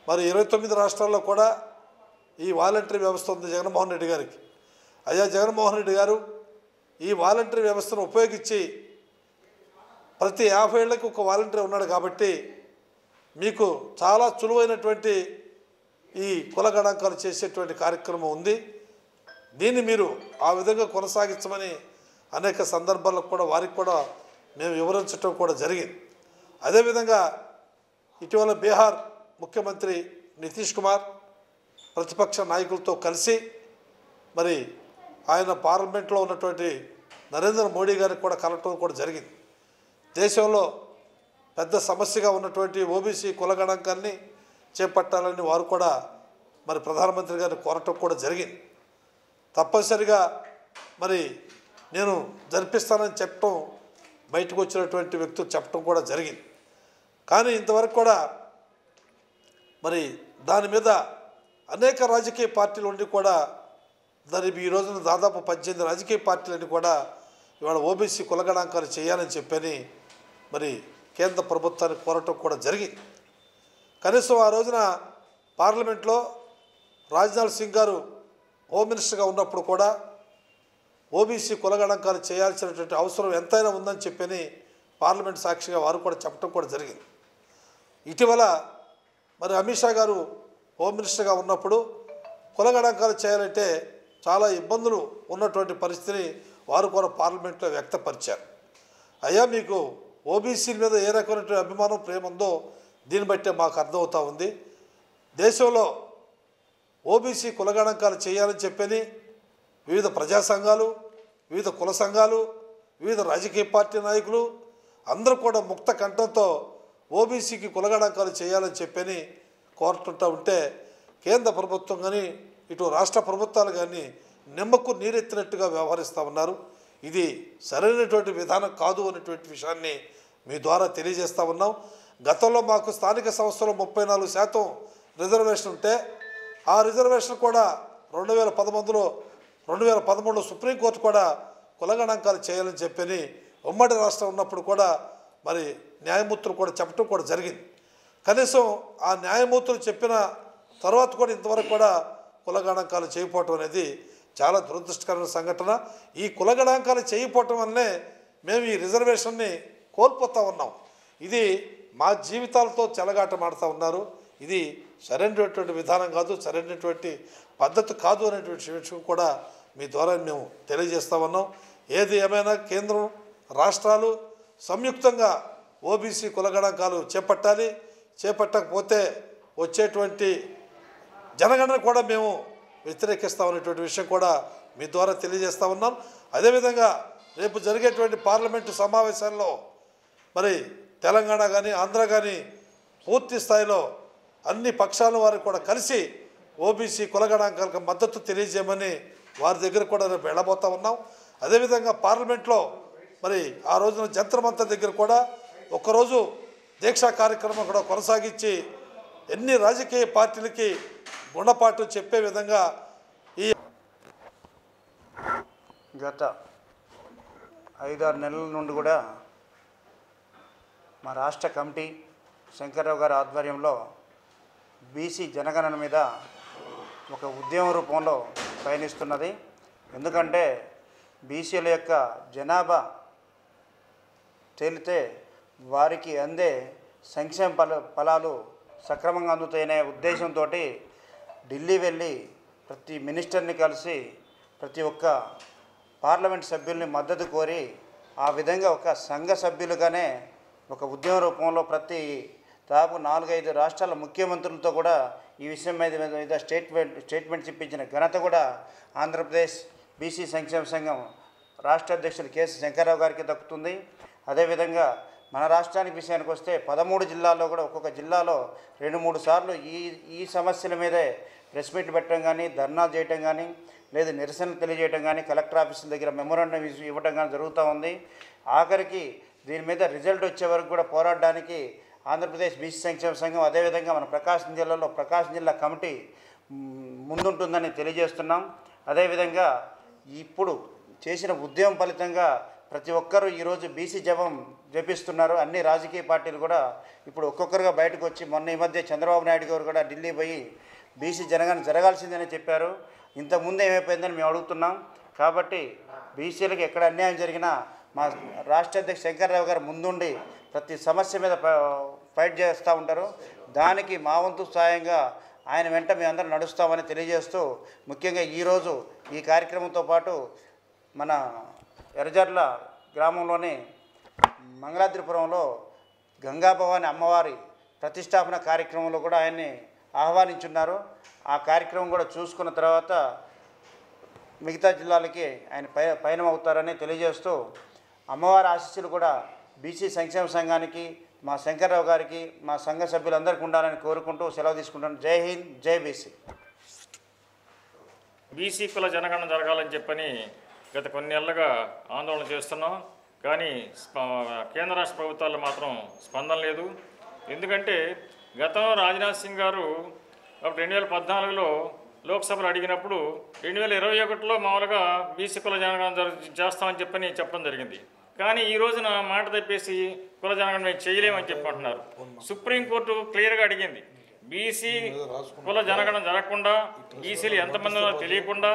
మరి 29 రాష్ట్రాల్లో కూడా ఈ వాలంటరీ వ్యవస్థ ఉంది. జగన్మోహన్ రెడ్డి గారికి అయ్యా జగన్మోహన్ రెడ్డి గారు ఈ వాలంటరీ వ్యవస్థను ఉపయోగించి ప్రతి 50 ఏళ్ళకి ఒక వాలంటరీ ఉన్నాడు కాబట్టి మీకు చాలా సులువైనటువంటి ఈ కుల గణాంకాలు చేసేటువంటి కార్యక్రమం ఉంది. దీన్ని మీరు ఆ విధంగా కొనసాగించమని అనేక సందర్భాల్లో కూడా వారికి కూడా మేము వివరించడం కూడా జరిగింది. అదేవిధంగా ఇటీవల బీహార్ ముఖ్యమంత్రి నితీష్ కుమార్ ప్రతిపక్ష నాయకులతో కలిసి మరి ఆయన పార్లమెంట్లో ఉన్నటువంటి నరేంద్ర మోడీ గారికి కూడా కలవటం కూడా జరిగింది. దేశంలో పెద్ద సమస్యగా ఉన్నటువంటి ఓబీసీ కుల గణాంకాన్ని చేపట్టాలని వారు కూడా మరి ప్రధానమంత్రి గారిని కోరటం కూడా జరిగింది. తప్పనిసరిగా మరి నేను జరిపిస్తానని చెప్పడం బయటకు వచ్చినటువంటి వ్యక్తులు చెప్పడం కూడా జరిగింది. కానీ ఇంతవరకు కూడా మరి దాని మీద అనేక రాజకీయ పార్టీలు ఉండి కూడా దాని ఈ రోజున దాదాపు 18 రాజకీయ పార్టీలన్నీ కూడా ఇవాళ ఓబీసీ కుల గణాంకాలు చేయాలని చెప్పని మరి కేంద్ర ప్రభుత్వాన్ని కోరటం కూడా జరిగింది. కనీసం ఆ రోజున పార్లమెంట్లో రాజ్నాథ్ సింగ్ గారు హోమ్ మినిస్టర్గా ఉన్నప్పుడు కూడా ఓబీసీ కుల గణాంకాలు చేయాల్సినటువంటి అవసరం ఎంతైనా ఉందని చెప్పని పార్లమెంట్ సాక్షిగా వారు కూడా చెప్పడం కూడా జరిగింది. ఇటీవల మరి అమిత్ షా గారు హోమ్ మినిస్టర్గా ఉన్నప్పుడు కుల గణాంకాలు చేయాలంటే చాలా ఇబ్బందులు ఉన్నటువంటి పరిస్థితిని వారు కూడా పార్లమెంట్లో వ్యక్తపరిచారు. అయ్యా మీకు ఓబీసీల మీద ఏ రకమైనటువంటి అభిమానం ప్రేమ ఉందో దీన్ని బట్టే మాకు అర్థమవుతూ ఉంది. దేశంలో ఓబీసీ కుల గణాంకాలు చేయాలని చెప్పని వివిధ ప్రజా సంఘాలు, వివిధ కుల సంఘాలు, వివిధ రాజకీయ పార్టీ నాయకులు అందరూ కూడా ముక్త కంఠంతో ఓబీసీకి కుల గణాంకాలు చేయాలని చెప్పని కోరుతుంటూ ఉంటే కేంద్ర ప్రభుత్వం కానీ ఇటు రాష్ట్ర ప్రభుత్వాలు కానీ నిమ్మకు నీరెత్తినట్టుగా వ్యవహరిస్తూ ఉన్నారు. ఇది సరైనటువంటి విధానం కాదు అనేటువంటి విషయాన్ని మీ ద్వారా తెలియజేస్తూ ఉన్నాం. గతంలో మాకు స్థానిక సంస్థలో 34% రిజర్వేషన్ ఉంటే ఆ రిజర్వేషన్ కూడా 2013లో సుప్రీంకోర్టు కూడా కుల గణాంకాలు చేయాలని చెప్పని ఉమ్మడి రాష్ట్రం ఉన్నప్పుడు కూడా మరి న్యాయమూర్తులు కూడా చెప్పడం కూడా జరిగింది. కనీసం ఆ న్యాయమూర్తులు చెప్పిన తర్వాత కూడా ఇంతవరకు కూడా కుల గణాంకాలు చేయకపోవటం అనేది చాలా దురదృష్టకరమైన సంఘటన. ఈ కుల గణాంకాలు చేయకపోవటం వల్లనే మేము ఈ రిజర్వేషన్ని కోల్పోతూ ఉన్నాం. ఇది మా జీవితాలతో చెలగాటమాడుతూ ఉన్నారు. ఇది సరైనటువంటి విధానం కాదు, సరైనటువంటి పద్ధతి కాదు అనేటువంటి విషయం కూడా మీ ద్వారా మేము తెలియజేస్తూ ఉన్నాం. ఏది ఏమైనా కేంద్రం రాష్ట్రాలు సంయుక్తంగా ఓబీసీ కుల గణాంకాలు చేపట్టాలి. చేపట్టకపోతే వచ్చేటువంటి జనగణన కూడా మేము వ్యతిరేకిస్తామనేటువంటి విషయం కూడా మీ ద్వారా తెలియజేస్తూ ఉన్నాం. అదేవిధంగా రేపు జరిగేటువంటి పార్లమెంటు సమావేశాల్లో మరి తెలంగాణ కానీ ఆంధ్ర కానీ పూర్తి స్థాయిలో అన్ని పక్షాల వారు కూడా కలిసి ఓబీసీ కుల గణాంకాలకు మద్దతు తెలియజేయమని వారి దగ్గర కూడా రేపు వెళ్ళబోతూ ఉన్నాం. అదేవిధంగా పార్లమెంట్లో మరి ఆ రోజున జంతర్ మంతర్ దగ్గర కూడా ఒక్కరోజు దీక్షా కార్యక్రమం కూడా కొనసాగించి ఎన్ని రాజకీయ పార్టీలకి గుణపాఠం చెప్పే విధంగా ఈ
గత 5-6 నెలల నుండి కూడా మా రాష్ట్ర కమిటీ శంకర్రావు గారి ఆధ్వర్యంలో బీసీ జనగణన మీద ఒక ఉద్యమ రూపంలో పయనిస్తున్నది. ఎందుకంటే బీసీల యొక్క జనాభా తేలితే వారికి అందే సంక్షేమ ఫలాలు సక్రమంగా అందుతాయనే ఉద్దేశంతో ఢిల్లీ వెళ్ళి ప్రతి మినిస్టర్ని కలిసి ప్రతి ఒక్క పార్లమెంట్ సభ్యుల్ని మద్దతు కోరి ఆ విధంగా ఒక సంఘ సభ్యులుగానే ఒక ఉద్యమ రూపంలో ప్రతి దాదాపు 4-5 రాష్ట్రాల ముఖ్యమంత్రులతో కూడా ఈ విషయం మీద స్టేట్మెంట్స్ ఇప్పించిన ఘనత కూడా ఆంధ్రప్రదేశ్ బీసీ సంక్షేమ సంఘం రాష్ట్ర అధ్యక్షులు కేసీ శంకర్రావు గారికి దక్కుతుంది. అదేవిధంగా మన రాష్ట్రానికి విషయానికి వస్తే 13 జిల్లాల్లో కూడా ఒక్కొక్క జిల్లాలో 2-3 సార్లు ఈ సమస్యల మీదే ప్రెస్ మీట్ పెట్టడం కానీ, ధర్నా చేయటం కానీ, లేదా నిరసన తెలియజేయడం కానీ, కలెక్టర్ ఆఫీసుల దగ్గర మెమోరాండం ఇవ్వడం కానీ జరుగుతూ ఉంది. ఆఖరికి దీని మీద రిజల్ట్ వచ్చే వరకు కూడా పోరాడడానికి ఆంధ్రప్రదేశ్ బీసీ సంక్షేమ సంఘం అదేవిధంగా మన ప్రకాశం జిల్లా కమిటీ ముందుంటుందని తెలియజేస్తున్నాం. అదేవిధంగా ఇప్పుడు చేసిన ఉద్యమం ఫలితంగా ప్రతి ఒక్కరూ ఈరోజు బీసీ జపం జపిస్తున్నారు. అన్ని రాజకీయ పార్టీలు కూడా ఇప్పుడు ఒక్కొక్కరుగా బయటకు వచ్చి మొన్న ఈ మధ్య చంద్రబాబు నాయుడు గారు కూడా ఢిల్లీ పోయి బీసీ జనగణన జరగాల్సిందని చెప్పారు. ఇంతకుముందు ఏమైపోయిందని మేము అడుగుతున్నాం. కాబట్టి బీసీలకు ఎక్కడ అన్యాయం జరిగినా మా రాష్ట్ర అధ్యక్షుడు శంకర్రావు గారు ముందుండి ప్రతి సమస్య మీద ఫైట్ చేస్తూ ఉంటారు. దానికి మా వంతు సాయంగా ఆయన వెంట మేమందరం నడుస్తామని తెలియజేస్తూ, ముఖ్యంగా ఈరోజు ఈ కార్యక్రమంతో పాటు మన ఎర్రజర్ల గ్రామంలోని మంగళాద్రిపురంలో గంగాభవాని అమ్మవారి ప్రతిష్టాపన కార్యక్రమంలో కూడా ఆయన్ని ఆహ్వానించున్నారు. ఆ కార్యక్రమం కూడా చూసుకున్న తర్వాత మిగతా జిల్లాలకి ఆయన పయనం అవుతారని తెలియజేస్తూ, అమ్మవారి ఆశీస్సులు కూడా బీసీ సంక్షేమ సంఘానికి, మా శంకర్రావు గారికి, మా సంఘ సభ్యులందరికీ ఉండాలని కోరుకుంటూ సెలవు తీసుకుంటాను. జై హింద్, జై బీసీ.
బీసీ కుల జనగణన జరగాలని చెప్పని గత కొన్ని నెలలుగా ఆందోళన చేస్తున్నాం. కానీ కేంద్ర రాష్ట్ర ప్రభుత్వాలు మాత్రం స్పందన లేదు. ఎందుకంటే గతంలో రాజ్నాథ్ సింగ్ గారు 2014లో లోక్సభలో అడిగినప్పుడు 2021లో మామూలుగా బీసీ కుల జనగణన చేస్తామని చెప్పడం జరిగింది. కానీ ఈ రోజున మాట తప్పేసి కుల జనగణన మేము చేయలేమని చెప్పంటున్నారు. సుప్రీంకోర్టు క్లియర్గా అడిగింది, బీసీ కుల జనగణన జరగకుండా, బీసీలు ఎంతమంది ఉన్నారో తెలియకుండా,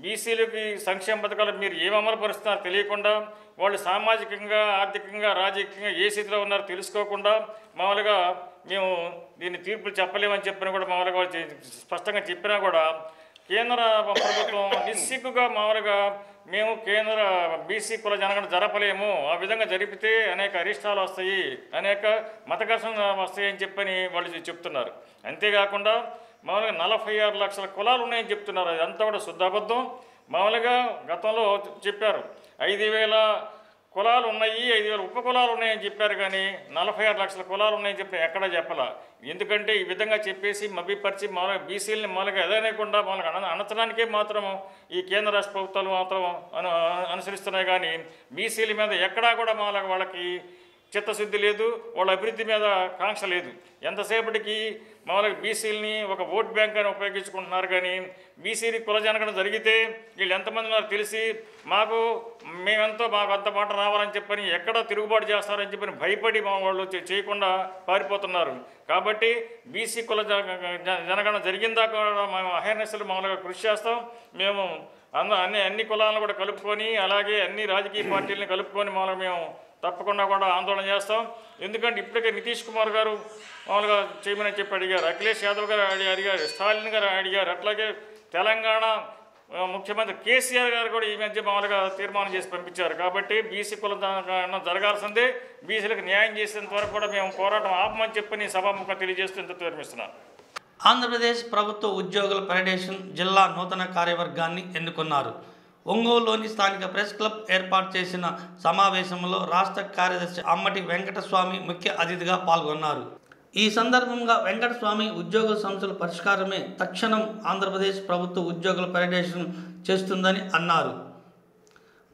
బీసీలకి సంక్షేమ పథకాలు మీరు ఏం అమలు పరుస్తున్నారో తెలియకుండా, వాళ్ళు సామాజికంగా, ఆర్థికంగా, రాజకీయంగా ఏ స్థితిలో ఉన్నారో తెలుసుకోకుండా మామూలుగా మేము దీన్ని తీర్పులు చెప్పలేమని చెప్పినా కూడా మామూలుగా స్పష్టంగా చెప్పినా కూడా కేంద్ర ప్రభుత్వం నిస్సిగ్గుగా మామూలుగా మేము కేంద్ర బీసీ కుల జనగణన జరపలేము, ఆ విధంగా జరిపితే అనేక అరిష్టాలు వస్తాయి, అనేక మత ఘర్షణలు వస్తాయి అని చెప్పని వాళ్ళు చెప్తున్నారు. అంతేకాకుండా మామూలుగా 46 లక్షల కులాలు ఉన్నాయని చెప్తున్నారు. అదంతా కూడా శుద్ధాబద్ధం. మామూలుగా గతంలో చెప్పారు 5,000 కులాలు ఉన్నాయి, 5,000 ఉప కులాలు ఉన్నాయని చెప్పారు. కానీ 46 లక్షల కులాలు ఉన్నాయని చెప్పి ఎక్కడా చెప్పాలా. ఎందుకంటే ఈ విధంగా చెప్పేసి మభ్యపరిచి మామూలుగా బీసీలని మామూలుగా ఎదనేకుండా మామూలుగా అణచడానికే మాత్రం ఈ కేంద్ర రాష్ట్ర ప్రభుత్వాలు మాత్రం అనుసరిస్తున్నాయి. కానీ బీసీల మీద ఎక్కడా కూడా మామూలుగా వాళ్ళకి చిత్తశుద్ధి లేదు, వాళ్ళ అభివృద్ధి మీద కాంక్ష లేదు. ఎంతసేపటికి మామూలుగా బీసీలని ఒక ఓట్ బ్యాంక్ అని ఉపయోగించుకుంటున్నారు. కానీ బీసీని కుల జనగణన జరిగితే వీళ్ళు ఎంతమంది ఉన్నారో తెలిసి మాకు అంత మాట రావాలని చెప్పని ఎక్కడ తిరుగుబాటు చేస్తారని చెప్పని భయపడి మా వాళ్ళు చేయకుండా పారిపోతున్నారు. కాబట్టి బీసీ కుల జనగణన జరిగిందాకా మేము అవేర్నెస్లు మామూలుగా కృషి చేస్తాం. మేము అన్ని కులాలను కూడా కలుపుకొని, అలాగే అన్ని రాజకీయ పార్టీలను కలుపుకొని మామూలుగా మేము తప్పకుండా కూడా ఆందోళన చేస్తాం. ఎందుకంటే ఇప్పటికే నితీష్ కుమార్ గారు మామూలుగా చేయమని చెప్పి అడిగారు, అఖిలేష్ యాదవ్ గారు అడిగారు, స్టాలిన్ గారు అడిగారు, అట్లాగే తెలంగాణ ముఖ్యమంత్రి కేసీఆర్ గారు కూడా ఈ మధ్య మామూలుగా తీర్మానం చేసి పంపించారు. కాబట్టి బీసీ కుల జరగాల్సిందే, బీసీలకు న్యాయం చేసేంత వరకు కూడా మేము పోరాటం ఆపమని చెప్పని సభాముఖంగా తెలియజేస్తూ ఇంత విరమిస్తున్నాను.
ఆంధ్రప్రదేశ్ ప్రభుత్వ ఉద్యోగుల ఫెడరేషన్ జిల్లా నూతన కార్యవర్గాన్ని ఎన్నుకున్నారు. ఒంగోలులోని స్థానిక ప్రెస్ క్లబ్ ఏర్పాటు చేసిన సమావేశంలో రాష్ట్ర కార్యదర్శి అమ్మటి వెంకటస్వామి ముఖ్య అతిథిగా పాల్గొన్నారు. ఈ సందర్భంగా వెంకటస్వామి ఉద్యోగుల సమస్యల పరిష్కారమే తక్షణం ఆంధ్రప్రదేశ్ ప్రభుత్వ ఉద్యోగుల ఫెడరేషన్ చేస్తుందని అన్నారు.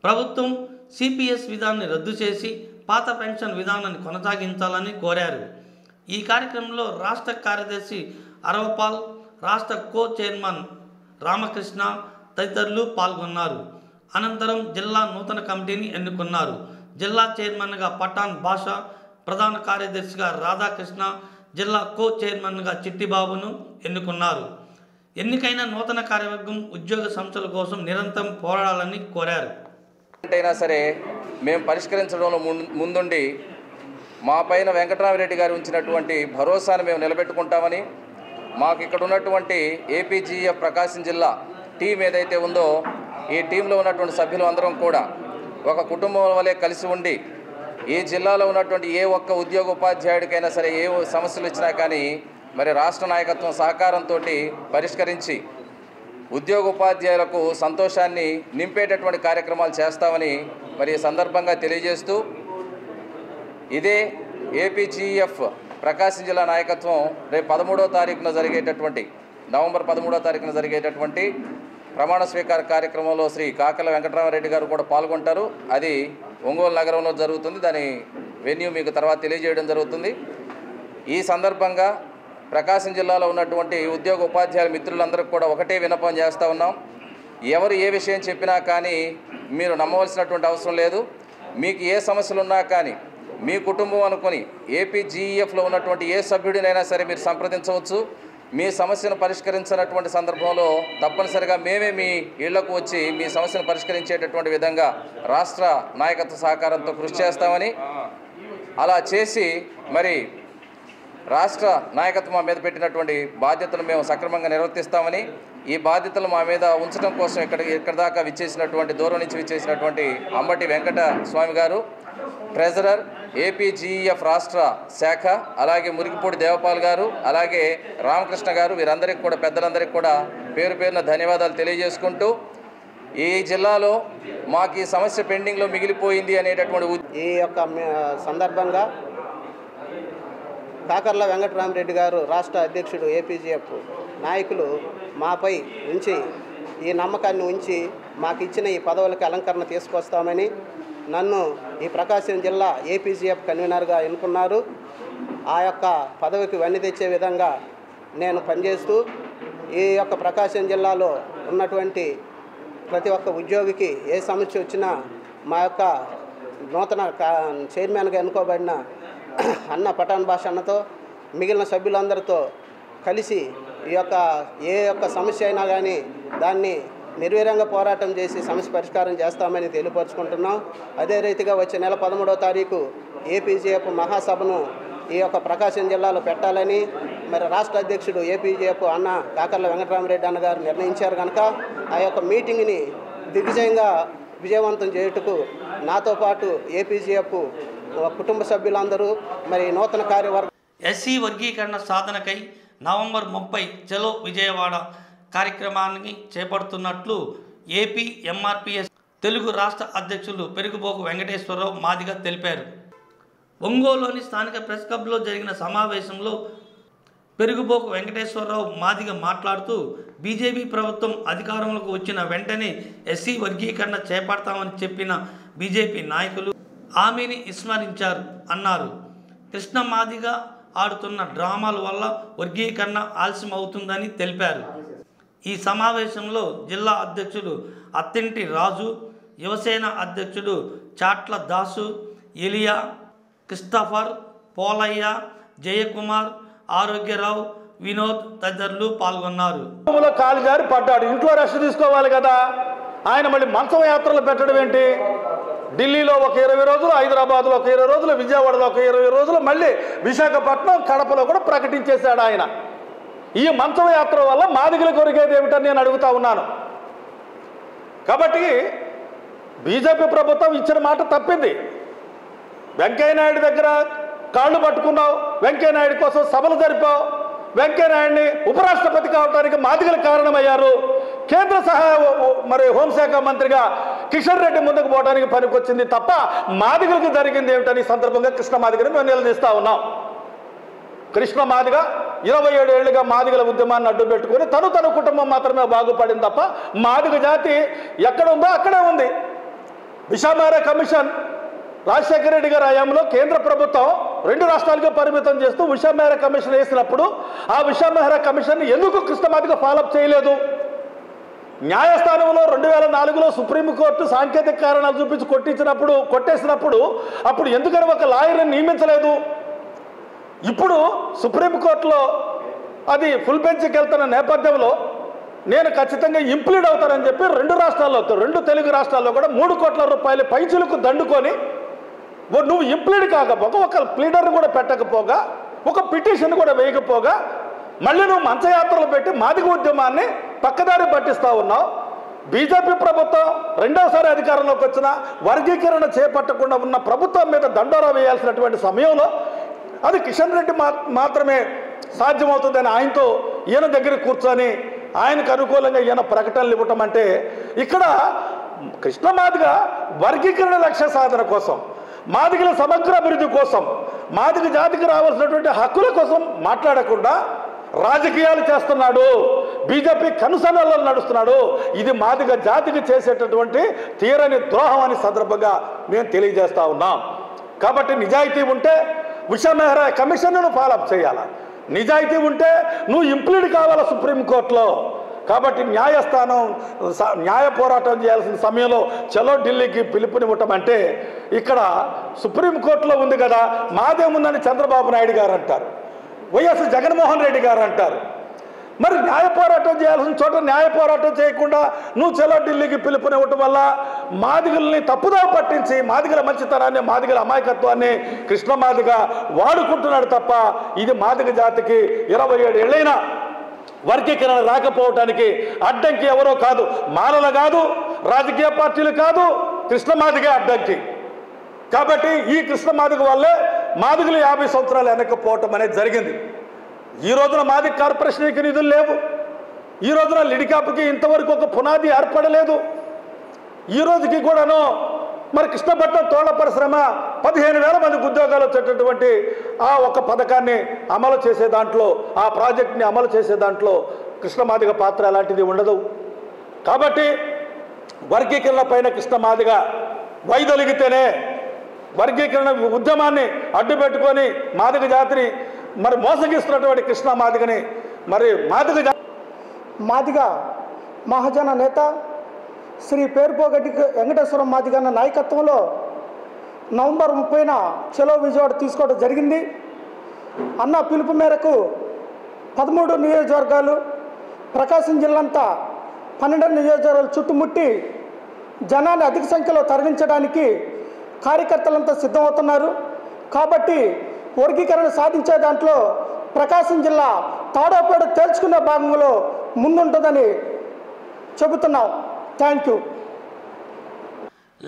ప్రభుత్వం సిపిఎస్ విధానాన్ని రద్దు చేసి పాత పెన్షన్ విధానాన్ని కొనసాగించాలని కోరారు. ఈ కార్యక్రమంలో రాష్ట్ర కార్యదర్శి అరవపాల్, రాష్ట్ర కో చైర్మన్ రామకృష్ణ తదితరులు పాల్గొన్నారు. అనంతరం జిల్లా నూతన కమిటీని ఎన్నుకున్నారు. జిల్లా చైర్మన్గా పఠాన్ భాషా, ప్రధాన కార్యదర్శిగా రాధాకృష్ణ, జిల్లా కో చైర్మన్గా చిట్టిబాబును ఎన్నుకున్నారు. ఎన్నికైన నూతన కార్యవర్గం ఉద్యోగ సంస్థల కోసం నిరంతరం పోరాడాలని కోరారు.
అయినా సరే మేము పరిష్కరించడంలో ముందుండి మా పైన వెంకటరామిరెడ్డి గారు ఉంచినటువంటి భరోసాను మేము నిలబెట్టుకుంటామని, మాకు ఇక్కడ ఉన్నటువంటి ఏపీజీఎఫ్ ప్రకాశం జిల్లా టీం ఏదైతే ఉందో ఈ టీంలో ఉన్నటువంటి సభ్యులు అందరం కూడా ఒక కుటుంబం వలె కలిసి ఉండి ఈ జిల్లాలో ఉన్నటువంటి ఏ ఒక్క ఉద్యోగ ఉపాధ్యాయుడికైనా సరే ఏ సమస్యలు ఇచ్చినా కానీ మరి రాష్ట్ర నాయకత్వం సహకారంతో పరిష్కరించి ఉద్యోగ ఉపాధ్యాయులకు సంతోషాన్ని నింపేటటువంటి కార్యక్రమాలు చేస్తామని మరి ఈ సందర్భంగా తెలియజేస్తూ, ఇదే ఏపీజీఎఫ్ ప్రకాశం జిల్లా నాయకత్వం రేపు 13వ తారీఖున జరిగేటటువంటి నవంబర్ 13వ తారీఖున జరిగేటటువంటి ప్రమాణ స్వీకార కార్యక్రమంలో శ్రీ కాకల వెంకటరామరెడ్డి గారు కూడా పాల్గొంటారు. అది ఒంగోలు నగరంలో జరుగుతుంది. దాని వెన్యూ మీకు తర్వాత తెలియజేయడం జరుగుతుంది. ఈ సందర్భంగా ప్రకాశం జిల్లాలో ఉన్నటువంటి ఉద్యోగ ఉపాధ్యాయుల మిత్రులందరికీ కూడా ఒకటే విన్నపం చేస్తూ ఉన్నాం. ఎవరు ఏ విషయం చెప్పినా కానీ మీరు నమ్మవలసినటువంటి అవసరం లేదు. మీకు ఏ సమస్యలు ఉన్నా కానీ మీ కుటుంబం అనుకుని ఏపీజీఎఫ్లో ఉన్నటువంటి ఏ సభ్యుడినైనా సరే మీరు సంప్రదించవచ్చు. మీ సమస్యను పరిష్కరించినటువంటి సందర్భంలో తప్పనిసరిగా మేమే మీ ఇళ్లకు వచ్చి మీ సమస్యను పరిష్కరించేటటువంటి విధంగా రాష్ట్ర నాయకత్వ సహకారంతో కృషి చేస్తామని, అలా చేసి మరి రాష్ట్ర నాయకత్వం మా మీద పెట్టినటువంటి బాధ్యతలు మేము సక్రమంగా నిర్వర్తిస్తామని, ఈ బాధ్యతలు మా మీద ఉంచడం కోసం ఇక్కడ దాకా విచ్చేసినటువంటి దూరం నుంచి విచ్చేసినటువంటి అంబటి వెంకట స్వామి గారు, ట్రెజరర్ ఏపీజీఎఫ్ రాష్ట్ర శాఖ, అలాగే మురికిపూడి దేవపాల్ గారు, అలాగే రామకృష్ణ గారు, వీరందరికీ కూడా పెద్దలందరికీ కూడా పేరు పేరున ధన్యవాదాలు తెలియజేసుకుంటూ, ఈ జిల్లాలో మాకు ఈ సమస్య పెండింగ్లో మిగిలిపోయింది అనేటటువంటి
ఈ యొక్క సందర్భంగా కాకర్ల వెంకటరామరెడ్డి గారు రాష్ట్ర అధ్యక్షుడు ఏపీజీఎఫ్ నాయకులు మాపై ఉంచి ఈ నమ్మకాన్ని ఉంచి మాకు ఇచ్చిన ఈ పదవులకు అలంకరణ తీసుకొస్తామని నన్ను ఈ ప్రకాశం జిల్లా ఏపీజీఎఫ్ కన్వీనర్గా ఎన్నుకున్నారు. ఆ యొక్క పదవికి వన్నె తెచ్చే విధంగా నేను పనిచేస్తూ ఈ యొక్క ప్రకాశం జిల్లాలో ఉన్నటువంటి ప్రతి ఒక్క ఉద్యోగికి ఏ సమస్య వచ్చినా మా యొక్క నూతన చైర్మన్గా ఎన్నుకోబడిన అన్న పఠాన్ భాష అన్నతో మిగిలిన సభ్యులందరితో కలిసి ఈ యొక్క ఏ యొక్క సమస్య అయినా కానీ దాన్ని నిర్వీర్యంగా పోరాటం చేసి సమస్య పరిష్కారం చేస్తామని తెలియపరుచుకుంటున్నాం. అదే రీతిగా వచ్చే నెల 13వ తారీఖు ఏపీజీఎఫ్ మహాసభను ఈ యొక్క ప్రకాశం జిల్లాలో పెట్టాలని మరి రాష్ట్ర అధ్యక్షుడు ఏపీజీఎఫ్ అన్న కాకర్ల వెంకటరామరెడ్డి అన్న గారు నిర్ణయించారు కనుక ఆ యొక్క మీటింగ్ని దిగ్విజయంగా విజయవంతం చేయుటకు నాతో పాటు ఏపీజీఎఫ్ కుటుంబ సభ్యులందరూ మరి నూతన కార్యవర్గం
ఎస్సీ వర్గీకరణ సాధనకై నవంబర్ 30 చలో విజయవాడ కార్యక్రమాన్ని చేపడుతున్నట్లు ఏపీ ఎంఆర్పిఎస్ తెలుగు రాష్ట్ర అధ్యక్షులు పెరుగుబోకు వెంకటేశ్వరరావు మాదిగ తెలిపారు. ఒంగోలులోని స్థానిక ప్రెస్ క్లబ్లో జరిగిన సమావేశంలో పెరుగుబోకు వెంకటేశ్వరరావు మాదిగ మాట్లాడుతూ, బీజేపీ ప్రభుత్వం అధికారంలోకి వచ్చిన వెంటనే ఎస్సీ వర్గీకరణ చేపడతామని చెప్పిన బీజేపీ నాయకులు హామీని విస్మరించారు అన్నారు. కృష్ణ మాదిగ ఆడుతున్న డ్రామాల వల్ల వర్గీకరణ ఆలస్యం అవుతుందని తెలిపారు. ఈ సమావేశంలో జిల్లా అధ్యక్షుడు అత్తింటి రాజు, యువసేన అధ్యక్షుడు చాట్ల దాసు, ఎలియా, క్రిస్టఫర్, పోలయ్య, జయకుమార్, ఆరోగ్యరావు, వినోద్ తదితరులు పాల్గొన్నారు.
కాలు జారి పడ్డాడు, ఇంట్లో రెస్ట్ తీసుకోవాలి కదా, ఆయన మళ్ళీ మంచం యాత్రలు పెట్టడం ఏంటి? ఢిల్లీలో ఒక 20 రోజులు, హైదరాబాద్లో ఒక 20 రోజులు, విజయవాడలో ఒక 20 రోజులు, మళ్ళీ విశాఖపట్నం, కడపలో కూడా ప్రకటించేశాడు ఆయన. ఈ మంచం యాత్ర వల్ల మాదిగల కొరికేది ఏమిటని నేను అడుగుతా ఉన్నాను. కాబట్టి బీజేపీ ప్రభుత్వం ఇచ్చిన మాట తప్పింది. వెంకయ్యనాయుడు దగ్గర కాళ్ళు పట్టుకున్నావు, వెంకయ్యనాయుడు కోసం సభలు జరిపావు, వెంకయ్యనాయుడిని ఉపరాష్ట్రపతి కావడానికి మాదిగలు కారణమయ్యారు. కేంద్ర మరి హోంశాఖ మంత్రిగా కిషన్ రెడ్డి ముందుకు పోవడానికి పనికొచ్చింది తప్ప మాదిగలకు జరిగింది ఏమిటని సందర్భంగా కృష్ణ మాదిగని మేము నిలదీస్తా ఉన్నాం. కృష్ణ మాదిగ 27 ఏళ్లుగా మాదిగల ఉద్యమాన్ని అడ్డు పెట్టుకుని తన కుటుంబం మాత్రమే బాగుపడింది తప్ప మాదిగ జాతి ఎక్కడ ఉందో అక్కడే ఉంది. విశామార కమిషన్ రాజశేఖర రెడ్డి గారి హయాంలో కేంద్ర ప్రభుత్వం 2 రాష్ట్రాలకే పరిమితం చేస్తూ ఉషా మెహ్రా కమిషన్ వేసినప్పుడు ఆ ఉషా మెహ్రా కమిషన్ ఎందుకు కృష్ణమాదిగా ఫాలోఅప్ చేయలేదు? న్యాయస్థానంలో 2004లో సుప్రీంకోర్టు సాంకేతిక కారణాలు చూపించి కొట్టేసినప్పుడు అప్పుడు ఎందుకని ఒక లాయర్ని నియమించలేదు? ఇప్పుడు సుప్రీంకోర్టులో అది ఫుల్ బెంచ్కి వెళ్తున్న నేపథ్యంలో నేను ఖచ్చితంగా ఇంప్లీడ్ అవుతానని చెప్పి 2 రాష్ట్రాల్లో 2 తెలుగు రాష్ట్రాల్లో కూడా 3 కోట్ల రూపాయలు పైచులకు దండుకొని నువ్వు ఇంప్లీడ్ కాకపోగా ఒక ప్లీడర్ని కూడా పెట్టకపోగా ఒక పిటిషన్ కూడా వేయకపోగా మళ్ళీ నువ్వు మంచయాత్రలు పెట్టి మాదిగ ఉద్యమాన్ని పక్కదారి పట్టిస్తూ ఉన్నావు. బీజేపీ ప్రభుత్వం రెండోసారి అధికారంలోకి వచ్చిన వర్గీకరణ చేపట్టకుండా ఉన్న ప్రభుత్వం మీద దండోరా వేయాల్సినటువంటి సమయంలో అది కిషన్ రెడ్డి మాత్రమే సాధ్యమవుతుందని ఆయనతో ఈయన దగ్గర కూర్చొని ఆయనకు అనుకూలంగా ఈయన ప్రకటనలు ఇవ్వటం అంటే ఇక్కడ కృష్ణమాదిగ వర్గీకరణ లక్ష్య సాధన కోసం, మాదిగల సమగ్ర అభివృద్ధి కోసం, మాదిగ జాతికి రావాల్సినటువంటి హక్కుల కోసం మాట్లాడకుండా రాజకీయాలు చేస్తున్నాడు, బీజేపీ కనుసన్నల్లో నడుస్తున్నాడు. ఇది మాదిగ జాతికి చేసేటటువంటి తీరని ద్రోహం అని సందర్భంగా మేము తెలియజేస్తా ఉన్నాం. కాబట్టి నిజాయితీ ఉంటే ఉషా మెహ్రా కమిషన్ను ఫాలోఅప్ చేయాలి, నిజాయితీ ఉంటే నువ్వు ఇంప్లీడ్ కావాలా సుప్రీంకోర్టులో. కాబట్టి న్యాయస్థానం న్యాయ పోరాటం చేయాల్సిన సమయంలో చలో ఢిల్లీకి పిలుపునివ్వటం అంటే ఇక్కడ సుప్రీంకోర్టులో ఉంది కదా, మాదేముందని చంద్రబాబు నాయుడు గారు అంటారు, వైఎస్ జగన్మోహన్ రెడ్డి గారు అంటారు. మరి న్యాయ పోరాటం చేయాల్సిన చోట న్యాయ పోరాటం చేయకుండా నువ్వు చలో ఢిల్లీకి పిలుపునివ్వటం వల్ల మాదిగల్ని తప్పుదావ పట్టించి మాదిగల మంచితనాన్ని, మాదిగల అమాయకత్వాన్ని కృష్ణమాదిగ వాడుకుంటున్నాడు తప్ప ఇది మాదిగ జాతికి 27 ఏళ్ళైనా వర్గీకరణ రాకపోవటానికి అడ్డంకి ఎవరో కాదు, మాలలు కాదు, రాజకీయ పార్టీలు కాదు, కృష్ణమాదిగే అడ్డంకి. కాబట్టి ఈ కృష్ణమాదిగ వల్లే మాదిగలు 50 సంవత్సరాలు వెనక్కిపోవటం అనేది జరిగింది. ఈ రోజున మాదిగ కార్పొరేషన్కి నిధులు లేవు, ఈ రోజున లిడికాప్కి ఇంతవరకు ఒక పునాది ఏర్పడలేదు. ఈ రోజుకి కూడాను మరి కృష్ణపట్నం తోళ్ల పరిశ్రమ 15,000 మందికి ఉద్యోగాలు వచ్చేటటువంటి ఆ ఒక పథకాన్ని అమలు చేసే దాంట్లో, ఆ ప్రాజెక్ట్ని అమలు చేసే దాంట్లో కృష్ణమాదిగ పాత్ర అలాంటిది ఉండదు. కాబట్టి వర్గీకరణ పైన కృష్ణమాదిగ వైదొలిగితేనే వర్గీకరణ ఉద్యమాన్ని అడ్డు పెట్టుకొని మాదిగ జాతిని మరి మోసగిస్తున్నటువంటి కృష్ణమాదిగని మరి
మాదిగ మహాజన నేత శ్రీ పేరుపోగడ్డి వెంకటేశ్వరం మాదిగ అన్న నాయకత్వంలో నవంబర్ 30న చలో విజయవాడ తీసుకోవడం జరిగింది. అన్న పిలుపు మేరకు 13 నియోజకవర్గాలు, ప్రకాశం జిల్లా అంతా 12 నియోజకవర్గాలు చుట్టుముట్టి జనాన్ని అధిక సంఖ్యలో తరలించడానికి కార్యకర్తలంతా సిద్ధమవుతున్నారు. కాబట్టి వర్గీకరణ సాధించే దాంట్లో ప్రకాశం జిల్లా తాడోపేడ తేల్చుకునే భాగంలో ముందుంటుందని చెబుతున్నాం. Thank you.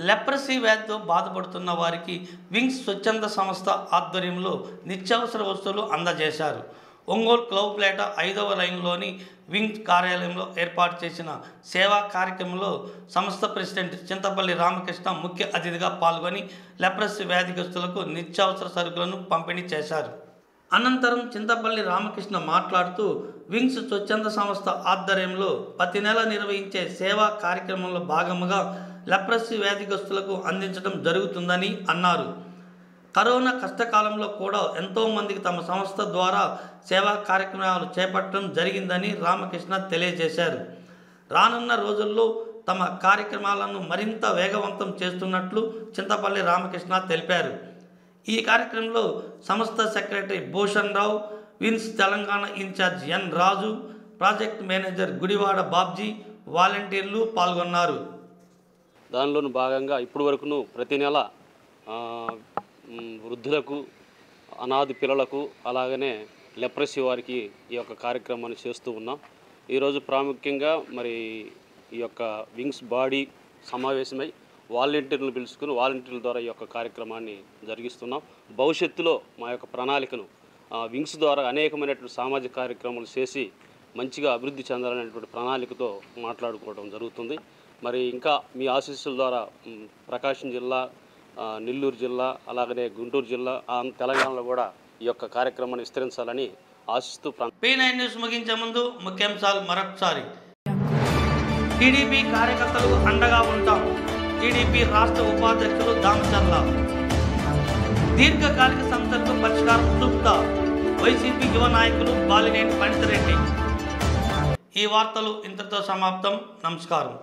లెప్రసీ వ్యాధితో బాధపడుతున్న వారికి వింగ్స్ స్వచ్ఛంద సంస్థ ఆధ్వర్యంలో నిత్యావసర వస్తువులు అందజేశారు. ఒంగోలు క్లౌప్లేట 5వ లైన్లోని వింగ్స్ కార్యాలయంలో ఏర్పాటు చేసిన సేవా కార్యక్రమంలో సంస్థ ప్రెసిడెంట్ చింతపల్లి రామకృష్ణ ముఖ్య అతిథిగా పాల్గొని లెప్రసీ వ్యాధిగ్రస్తులకు నిత్యావసర సరుకులను పంపిణీ చేశారు. అనంతరం చింతపల్లి రామకృష్ణ మాట్లాడుతూ వింగ్స్ స్వచ్ఛంద సంస్థ ఆధ్వర్యంలో ప్రతి నెల నిర్వహించే సేవా కార్యక్రమంలో భాగంగా లెప్రసీ వ్యాధిగ్రస్తులకు అందించడం జరుగుతుందని అన్నారు. కరోనా కష్టకాలంలో కూడా ఎంతోమందికి తమ సంస్థ ద్వారా సేవా కార్యక్రమాలు చేపట్టడం జరిగిందని రామకృష్ణ తెలియజేశారు. రానున్న రోజుల్లో తమ కార్యక్రమాలను మరింత వేగవంతం చేస్తున్నట్లు చింతపల్లి రామకృష్ణ తెలిపారు. ఈ కార్యక్రమంలో సంస్థ సెక్రటరీ భూషణ్ రావు, విన్స్ తెలంగాణ ఇన్ఛార్జ్ ఎన్ రాజు, ప్రాజెక్ట్ మేనేజర్ గుడివాడ బాబ్జీ, వాలంటీర్లు పాల్గొన్నారు.
దానిలోని భాగంగా ఇప్పటి వరకును ప్రతి నెల వృద్ధులకు, అనాథ పిల్లలకు, అలాగనే లెప్రసీ వారికి ఈ యొక్క కార్యక్రమాన్ని చేస్తూ ఉన్నాం. ఈరోజు ప్రాముఖ్యంగా మరి ఈ యొక్క వింగ్స్ బాడీ సమావేశమై వాలంటీర్లను పిలుచుకుని వాలంటీర్ల ద్వారా ఈ యొక్క కార్యక్రమాన్ని జరిగిస్తున్నాం. భవిష్యత్తులో మా యొక్క ప్రణాళికను వింగ్స్ ద్వారా అనేకమైనటువంటి సామాజిక కార్యక్రమాలు చేసి మంచిగా అభివృద్ధి చెందాలనేటువంటి ప్రణాళికతో మాట్లాడుకోవడం జరుగుతుంది. మరి ఇంకా మీ ఆశీస్సుల ద్వారా ప్రకాశం జిల్లా, నెల్లూరు జిల్లా, అలాగనే గుంటూరు జిల్లా, తెలంగాణలో కూడా ఈ యొక్క కార్యక్రమాన్ని విస్తరించాలని ఆశిస్తూ
P9 న్యూస్ ముగించే ముందు ముఖ్యాంశాలు మరొకసారి. టీడీపీ కార్యకర్తలకు అండగా ఉంటాం. టీడీపీ రాష్ట్ర ఉపాధ్యక్షులు దామచర్ల. దీర్ఘకాలిక సమస్యలకు పరిష్కారం చూపుతా వైసీపీ యువ నాయకులు బాలినేని పండితరెడ్డి. ఈ వార్తలు ఇంతటితో సమాప్తం. నమస్కారం.